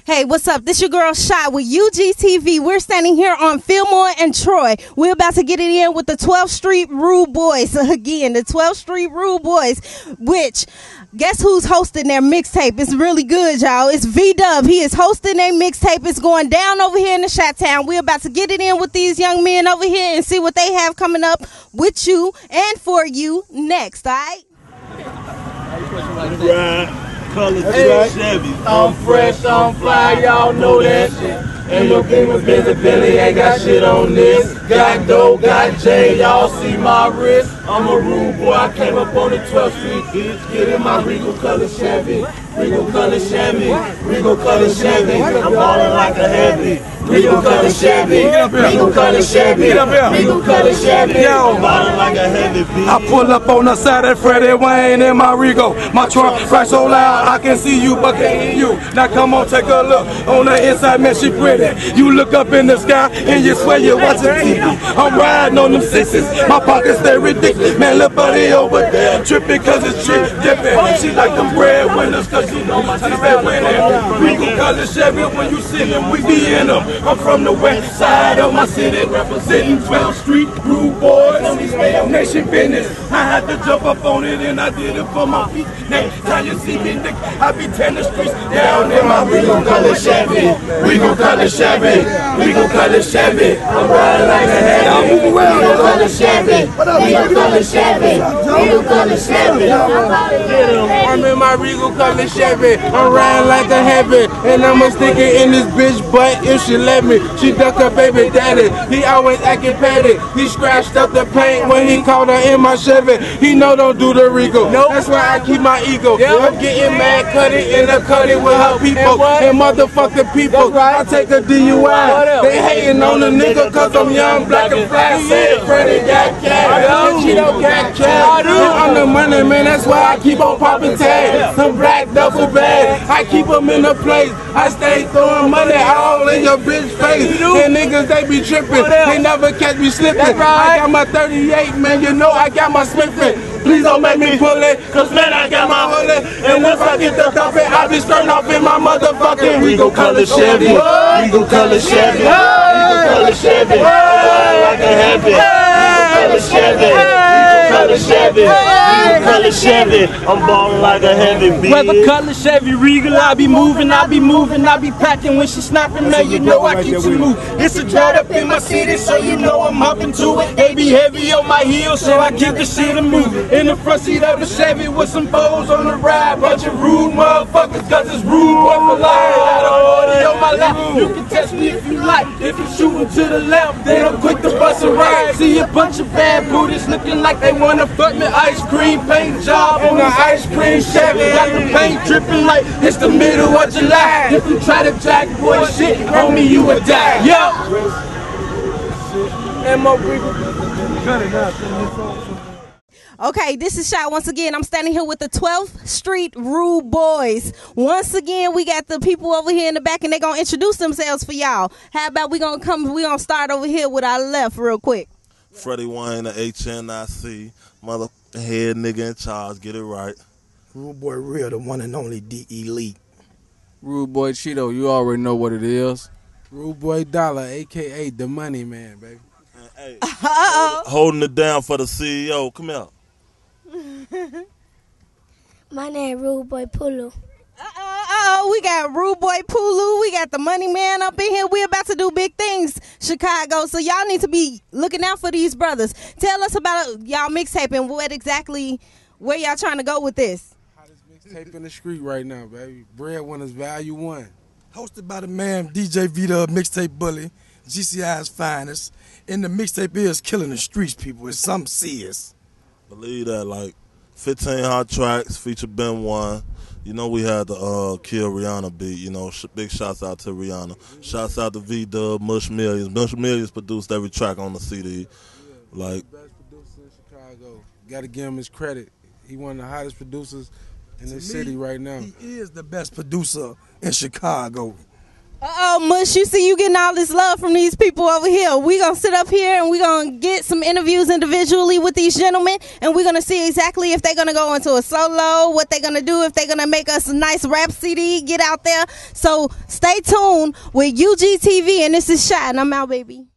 Hey, what's up? This your girl Shot with UGTV. We're standing here on Fillmore and Troy. We're about to get it in with the 12th Street Rude Boys. Again, the 12th Street Rude Boys, which, guess who's hosting their mixtape? It's really good, y'all. It's V-Dub. He is hosting their mixtape. It's going down over here in the Chi-Town. We're about to get it in with these young men over here and see what they have coming up with you and for you next, all right? Colors, hey, Chevy. I'm fresh, I'm fly, y'all know that shit. And your Beamer Billy ain't got shit on this. Got dough, got J, y'all see my wrist. I'm a rude boy, I came up on the 12th Street, bitch. Get in my Regal color Chevy. Regal color Chevy. Regal color Chevy. I'm ballin' like a heavy. Regal color Chevy. Regal color Chevy. Regal color Chevy. I'm ballin' like a heavy, bitch. I pull up on the side of Freddie Wayne in my Regal. My trunk right so loud, I can see you but can't hear you. Now come on, take a look. On the inside, man, she pretty. You look up in the sky and you swear you're watching TV. I'm riding on them sixes. My pockets stay ridiculous. Man, look buddy over there tripping cause it's cheap dipping. She like them breadwinners cause you know my teeth they winning. Regal color Chevy when you see them, we be in them. I'm from the west side of my city, representing 12th Street Rude Boys. Nation business. I had to jump up on it and I did it for my feet. Next time you see me, Nick, I be tearing the streets down in my Regal color Chevy. Regal color Chevy. Regal color Chevy. I'm riding like a heavy. Regal color Chevy. Regal color Chevy. Regal color Chevy. I'm in my Regal color Chevy. I'm riding like a heavy. And I'ma stick it in this bitch butt if she let me. She duck her baby daddy. He always acting petty. He scratched up the paint when he caught her in my Chevy. He know don't do the Regal. That's why I keep my ego. I'm getting mad, cut it in the cut it with her people. And motherfucking people. I take a DUI. They hating on the nigga cause I'm young, black and flat. Said Freddie got cash. She don't got cash. I'm the money man, that's why I keep on popping tags. Some black duffel bag. I keep them in the place. I stay throwing money all in your bitch face. And niggas they be tripping. They never catch me slipping. I got my 38 man, you know I got my Smithing. Please don't make me pull it, cause man I got my bullet. And once I get the coffee, I be starting off in my motherfucking Regal color Chevy. Regal color Chevy. Regal color Chevy. Like a heavy. Regal color Chevy. Color Chevy, Regal color Chevy. I'm ballin' like a heavy bitch. Weather color Chevy, Regal. I be moving, I be packing when she snapping, man. You know I keep you move. It's a drought up in my city, so you know I'm hopping to it. They be heavy on my heels, so I keep the shit a moving. In the front seat of the Chevy with some foes on the ride, bunch of rude motherfuckers, cause it's rude boy for life. Got a 40 on my lap. You can test me if you like. If you shooting to the left, then I'm quick to bust a ride. See a bunch of bad booties looking like they wanna fuck me. Ice cream paint job on the ice cream Chevy. Got the paint dripping like it's the middle of July. If you try to jack boy shit, homie, you would die. Yo! And my Okay, this is Shot once again. I'm standing here with the 12th Street Rude Boys. Once again, we got the people over here in the back, and they're going to introduce themselves for y'all. How about we going to start over here with our left real quick. Freddie Wayne, the HNIC, mother head nigga in charge, get it right. Rude Boy Real, the one and only D Elite. Rude Boy Cheeto, you already know what it is. Rude Boy Dollar, a.k.a. the money man, baby. Hey, holding it down for the CEO. Come here. My name Rude Boy Pulu. We got Rude Boy Pulu. We got the money man up in here. We about to do big things, Chicago. So y'all need to be looking out for these brothers. Tell us about y'all mixtape and where y'all trying to go with this. Hottest mixtape in the street right now, baby. Breadwinners Value 1. Hosted by the man DJ V-Dub, Mixtape Bully, GCI's finest. And the mixtape is killing the streets, people. It's something serious. Believe that, like 15 hot tracks, feature Ben 1. You know we had the Kill Rihanna beat, you know, big shouts out to Rihanna. Shouts out to V-Dub, Mush Millions. Mush Millions produced every track on the CD. Like, best producer in Chicago. Got to give him his credit. He one of the hottest producers in the city right now. He is the best producer in Chicago. Mush, you see you getting all this love from these people over here. We're going to sit up here and we're going to get some interviews individually with these gentlemen, and we're going to see exactly if they're going to go into a solo, what they're going to do, if they're going to make us a nice rap CD, get out there. So stay tuned with UGTV, and this is Shy, and I'm out, baby.